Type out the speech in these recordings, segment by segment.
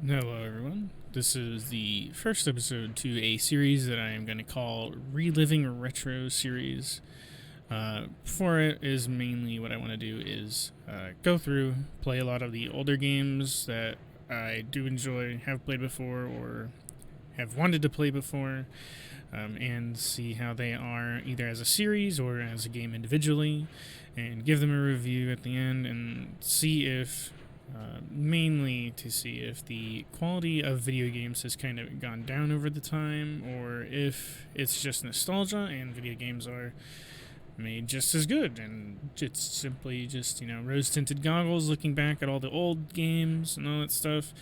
Hello, everyone. This is the first episode to a series that I am going to call Reliving Retro Series. For it is mainly what I want to do is go through, play a lot of the older games that I do enjoy, have played before, or have wanted to play before, and see how they are either as a series or as a game individually, and give them a review at the end and see if mainly to see if the quality of video games has kind of gone down over the time, or if it's just nostalgia and video games are made just as good, and it's simply just rose tinted goggles looking back at all the old games and all that stuff.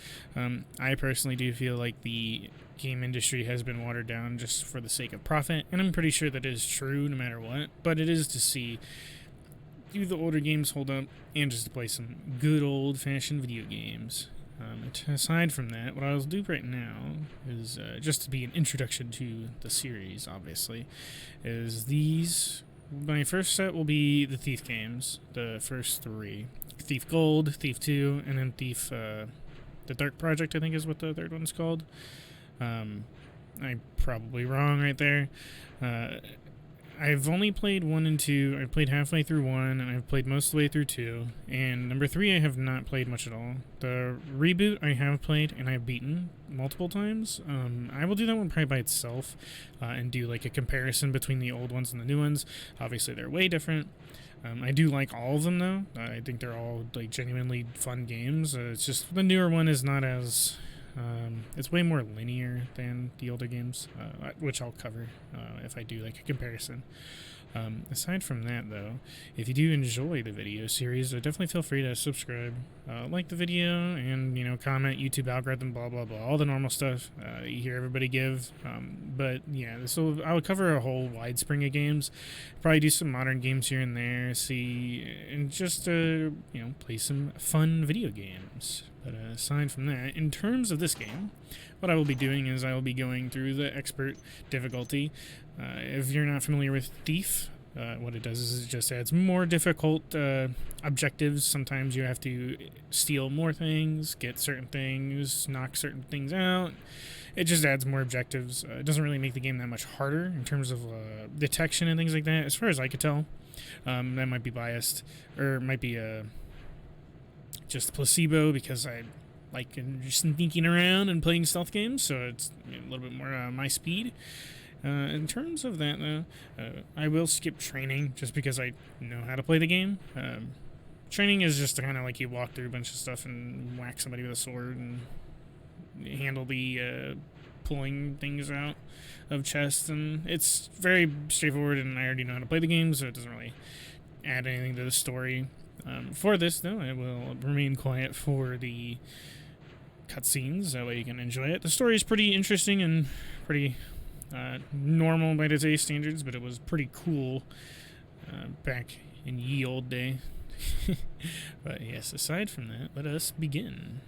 I personally do feel like the game industry has been watered down just for the sake of profit, and I'm pretty sure that is true no matter what. But it is to see, do the older games hold up, and just to play some good old fashioned video games. Aside from that, what I'll do right now is just to be an introduction to the series, obviously, is these. My first set will be the Thief games, the first three: Thief Gold, Thief 2, and then Thief, the Dark Project, I think is what the third one's called. I'm probably wrong right there. Uh, I've only played 1 and 2. I've played halfway through 1, and I've played most of the way through 2. And number 3, I have not played much at all. The reboot, I have played, and I've beaten multiple times. I will do that one probably by itself and do like a comparison between the old ones and the new ones. Obviously, they're way different. I do like all of them, though. I think they're all like genuinely fun games. It's just the newer one is not as... it's way more linear than the older games, which I'll cover if I do like a comparison. Aside from that, though, if you do enjoy the video series, definitely feel free to subscribe, like the video, and comment, YouTube algorithm, blah blah blah, all the normal stuff you hear everybody give. But yeah, I would cover a whole wide spring of games, probably do some modern games here and there, and just play some fun video games. But aside from that, in terms of this game, what I will be doing is I will be going through the expert difficulty. If you're not familiar with Thief, what it does is it just adds more difficult objectives. Sometimes you have to steal more things, get certain things, knock certain things out. It just adds more objectives. It doesn't really make the game that much harder in terms of detection and things like that, as far as I could tell. That might be biased, or might be just placebo, because I like just sneaking around and playing stealth games, so it's a little bit more my speed. In terms of that, though, I will skip training just because I know how to play the game. Training is just kind of like you walk through a bunch of stuff and whack somebody with a sword and handle the pulling things out of chests, and it's very straightforward, and I already know how to play the game, so it doesn't really add anything to the story. For this, though, I will remain quiet for the cutscenes, that way you can enjoy it. The story is pretty interesting and pretty normal by today's standards, but it was pretty cool back in ye old day. But yes, aside from that, let us begin.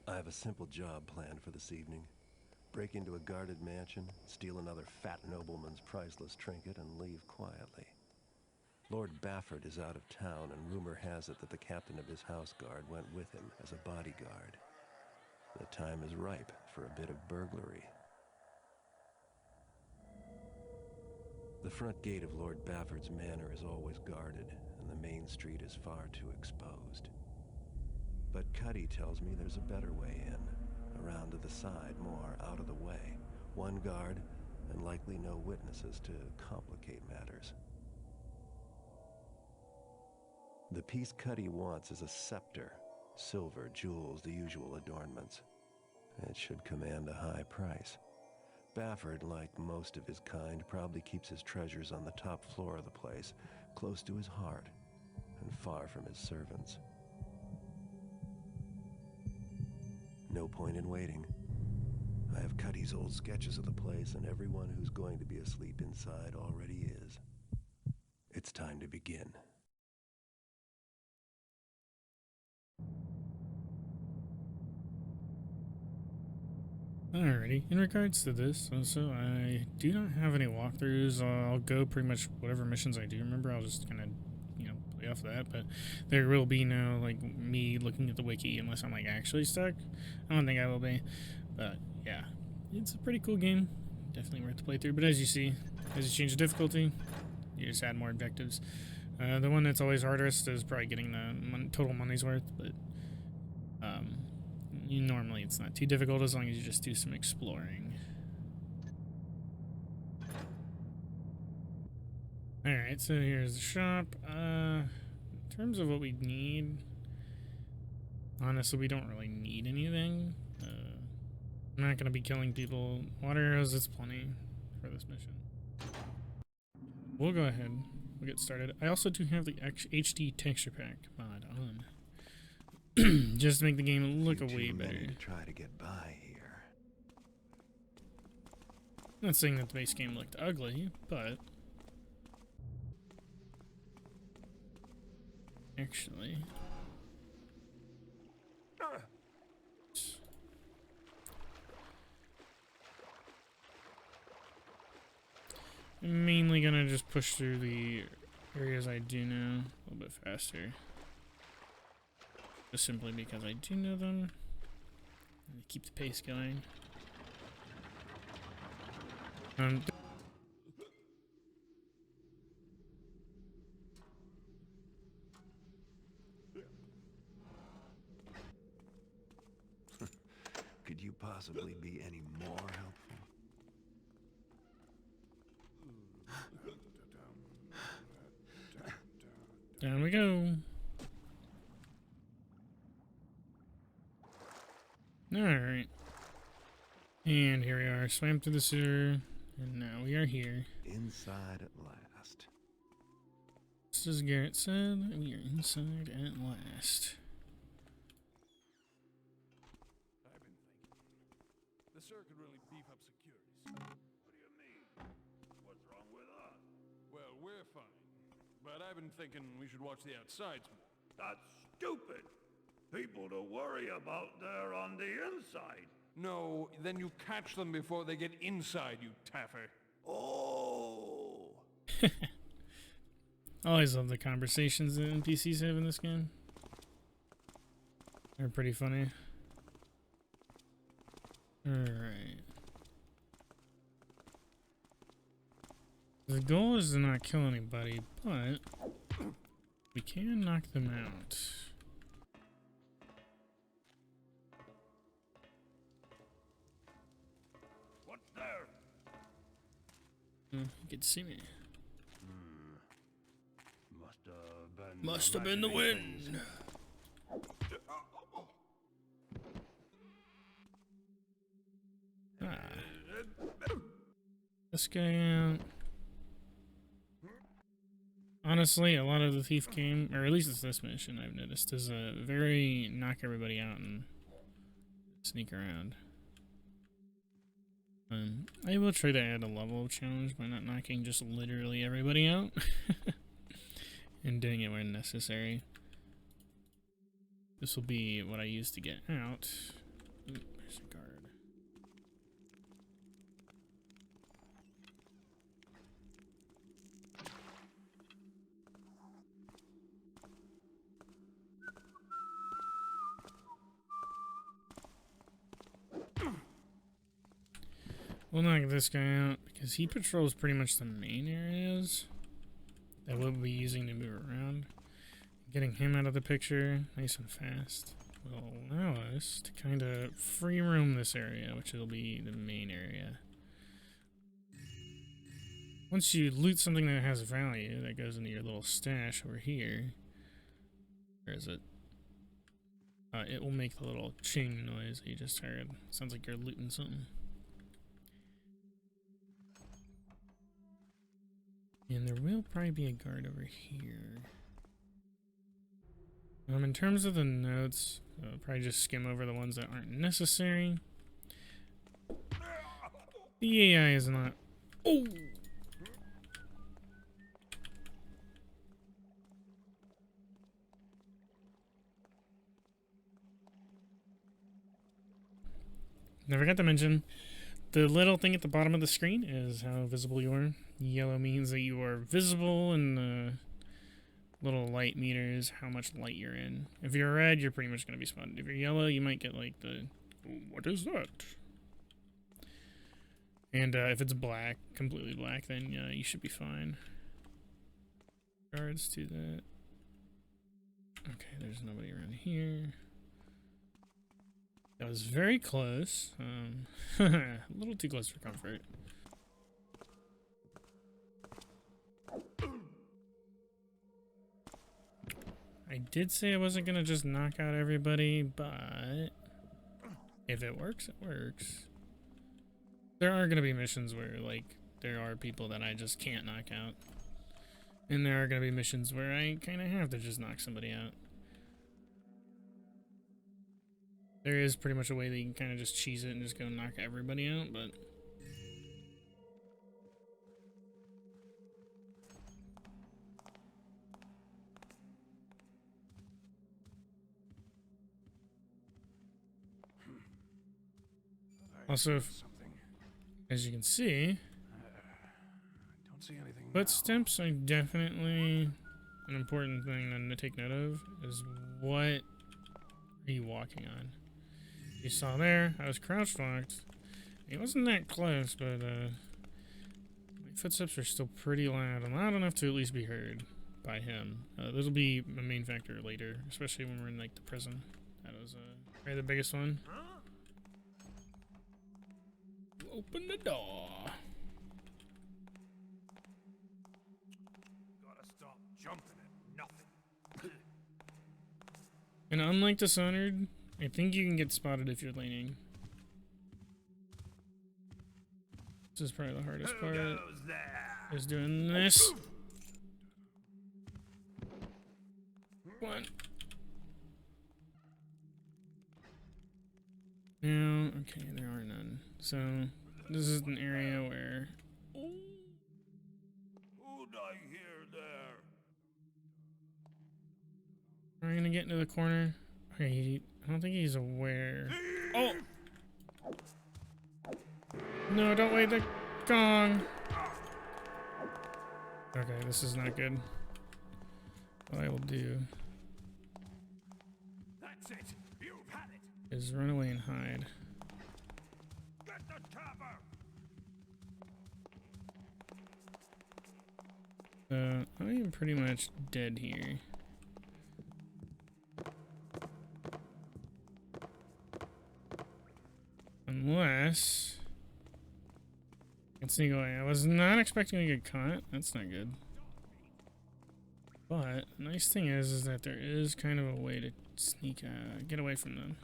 I have a simple job planned for this evening. Break into a guarded mansion, steal another fat nobleman's priceless trinket, and leave quietly. Lord Bafford is out of town, and rumor has it that the captain of his house guard went with him as a bodyguard. The time is ripe for a bit of burglary. The front gate of Lord Bafford's manor is always guarded, and the main street is far too exposed. tells me there's a better way in. Around to the side, more out of the way. One guard, and likely no witnesses to complicate matters. The piece Cuddy wants is a scepter. Silver, jewels, the usual adornments. It should command a high price. Bafford, like most of his kind, probably keeps his treasures on the top floor of the place, close to his heart, and far from his servants. No point in waiting. I have Cuddy's old sketches of the place, and everyone who's going to be asleep inside already is. It's time to begin. Alrighty, in regards to this, also, I do not have any walkthroughs. I'll go pretty much whatever missions I do remember. I'll just kind of, play off of that. But there will be no, me looking at the wiki unless I'm, actually stuck. I don't think I will be. But, yeah, it's a pretty cool game. Definitely worth the playthrough. But as you see, as you change the difficulty, you just add more objectives. The one that's always hardest is probably getting the total money's worth, but normally it's not too difficult as long as you just do some exploring. Alright, so here's the shop. In terms of what we need, honestly, we don't really need anything. I'm not going to be killing people. Water arrows, it's plenty for this mission. We'll go ahead. We'll get started. I also do have the HD texture pack mod on. Just to make the game look way better. To try to get by here. Not saying that the base game looked ugly, but actually, I'm mainly gonna just push through the areas I do know a little bit faster. Just simply because I do know them. And keep the pace going. Could you possibly be any more helpful? Down we go. Alright. And here we are. Swam through the sewer. And now we are here. Inside at last. Just as Garrett said, we are inside at last. I've been thinking. The Sir could really beef up security. What do you mean? What's wrong with us? Well, we're fine. But I've been thinking we should watch the outsides more. That's stupid. People to worry about there on the inside. No, then you catch them before they get inside, you taffer. Oh. I always love the conversations that NPCs have in this game. They're pretty funny. Alright. The goal is to not kill anybody, but we can knock them out. What's there? You can see me. Must have been the wind. This guy out. Honestly, a lot of the thief game, or at least it's this mission I've noticed, is a very knock everybody out and sneak around. I will try to add a level of challenge by not knocking just literally everybody out and doing it when necessary. This will be what I use to get out. Ooh, there's a guard. We'll knock this guy out because he patrols pretty much the main areas that we'll be using to move around. Getting him out of the picture nice and fast will allow us to kind of free roam this area, which will be the main area. Once you loot something that has value, that goes into your little stash over here. Where is it? It will make the little ching noise that you just heard. Sounds like you're looting something. And there will probably be a guard over here. In terms of the notes, I'll probably just skim over the ones that aren't necessary. The AI is not... Oh! I forgot to mention, the little thing at the bottom of the screen is how visible you are. Yellow means that you are visible, and the little light meter is how much light you're in. If you're red, you're pretty much going to be spotted. If you're yellow, you might get like the, what is that? And if it's black, completely black, then you should be fine. Regards to that. Okay, there's nobody around here. That was very close. A little too close for comfort. I did say I wasn't gonna just knock out everybody, but if it works, it works. There are gonna be missions where, like, there are people that I just can't knock out. And there are gonna be missions where I kinda have to just knock somebody out. There is pretty much a way that you can kind of just cheese it and just go knock everybody out, but... Also, as you can see, don't see anything footsteps are definitely an important thing to take note of, is what are you walking on? You saw there, I was crouch walked. It wasn't that close, but my footsteps are still pretty loud, and loud enough to at least be heard by him. This will be a main factor later, especially when we're in like the prison. That was probably the biggest one. Open the door. Gotta stop jumping at nothing. And unlike Dishonored, I think you can get spotted if you're leaning. This is probably the hardest part. Is doing this. One. Now, okay, there are none. So, this is an area where... Who'd I hear there? We're gonna get into the corner. Okay, I don't think he's aware. Oh! No, don't wait the gong! Okay, this is not good. What I will do That's it. You've had it. is run away and hide. Get the cover. I am pretty much dead here. Unless I can sneak away. I was not expecting to get caught. That's not good. But the nice thing is that there is kind of a way to sneak, get away from them.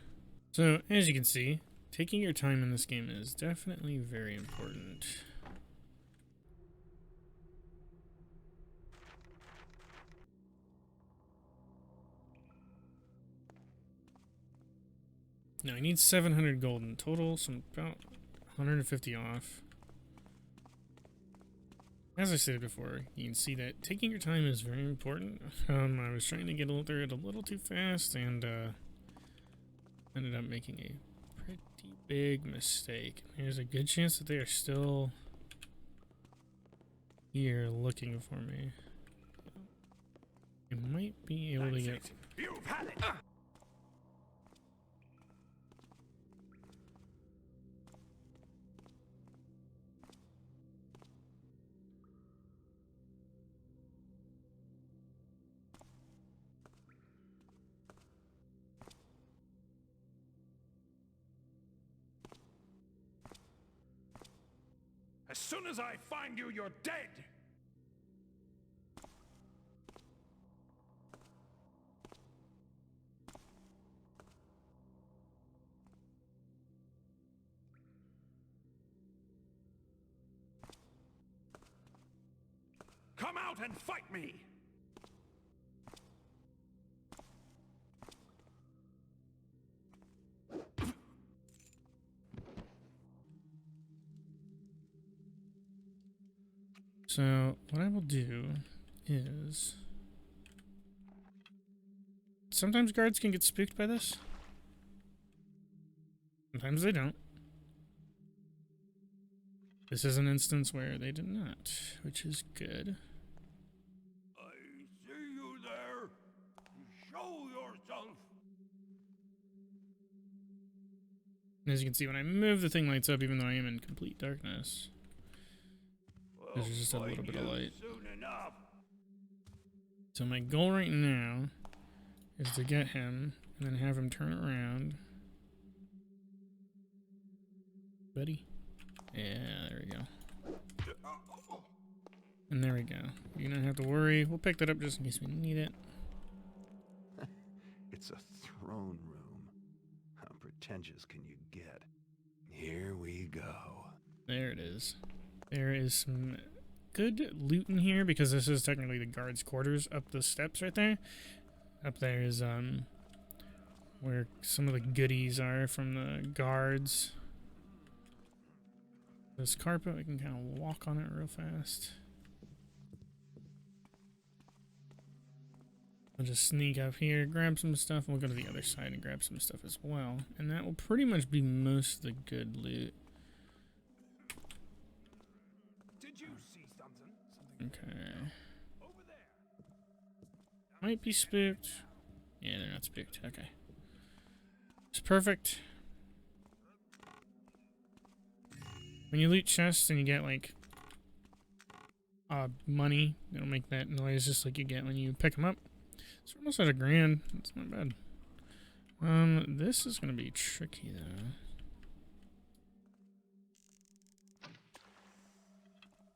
So as you can see, taking your time in this game is definitely very important. Now I need 700 gold in total, so I'm about 150 off. As I said before, you can see that taking your time is very important. I was trying to get through it a little too fast and ended up making a pretty big mistake. There's a good chance that they are still here looking for me. You might be able to get... You've had it. As soon as I find you, you're dead! Come out and fight me! So, what I will do is... Sometimes guards can get spooked by this. Sometimes they don't. This is an instance where they did not, which is good. I see you there. Show yourself. And as you can see, when I move, the thing lights up even though I am in complete darkness. There's just a little bit of light. Soon enough. So my goal right now is to get him and then have him turn around. Buddy. Yeah, there we go. And there we go. You don't have to worry. We'll pick that up just in case we need it. It's a throne room. How pretentious can you get? Here we go. There it is. There is some good loot in here because this is technically the guards' quarters up the steps right there. Up there is where some of the goodies are from the guards. This carpet, we can kind of walk on it real fast. I'll just sneak up here, grab some stuff, and we'll go to the other side and grab some stuff as well. And that will pretty much be most of the good loot. Did you see something? Okay. Over there. Might be spooked. Yeah, they're not spooked. Okay. It's perfect. When you loot chests and you get, like, money, it'll make that noise just like you get when you pick them up. It's almost at $1,000. That's not bad. This is going to be tricky, though.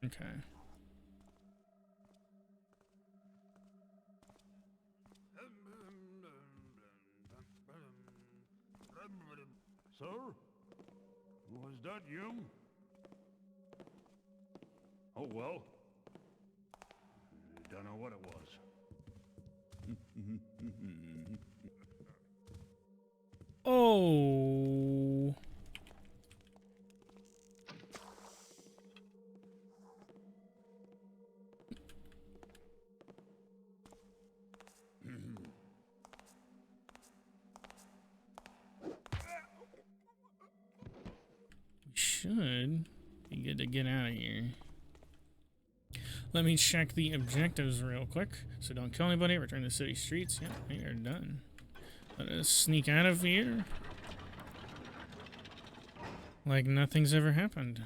Okay. Sir? Was that you? Oh, well. Don't know what it was. Oh. We should be good to get out of here. Let me check the objectives real quick. So don't kill anybody, return to city streets. Yeah, we are done. Let us sneak out of here like nothing's ever happened.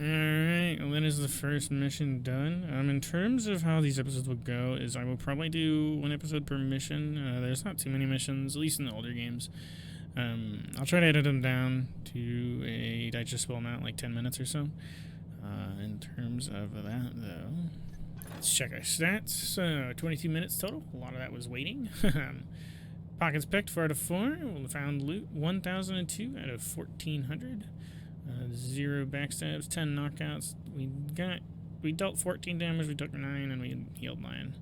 Alright, well, that is the first mission done. In terms of how these episodes will go is I will probably do one episode per mission. There's not too many missions, at least in the older games. I'll try to edit them down to a digestible amount, like 10 minutes or so. In terms of that, though, let's check our stats. 22 minutes total. A lot of that was waiting. Pockets picked 4 out of 4. We found loot 1,002 out of 1,400. 0 backstabs, 10 knockouts. We dealt 14 damage, we took 9, and we healed 9.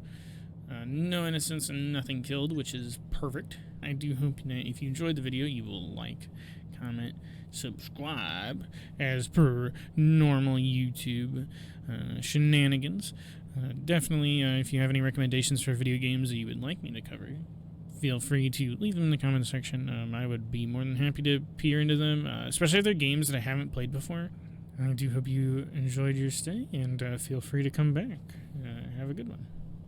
No innocents and nothing killed, which is perfect. I do hope that if you enjoyed the video, you will like, comment, subscribe, as per normal YouTube shenanigans. Definitely, if you have any recommendations for video games that you would like me to cover, feel free to leave them in the comment section. I would be more than happy to peer into them, especially if they're games that I haven't played before. I do hope you enjoyed your stay, and feel free to come back. Have a good one.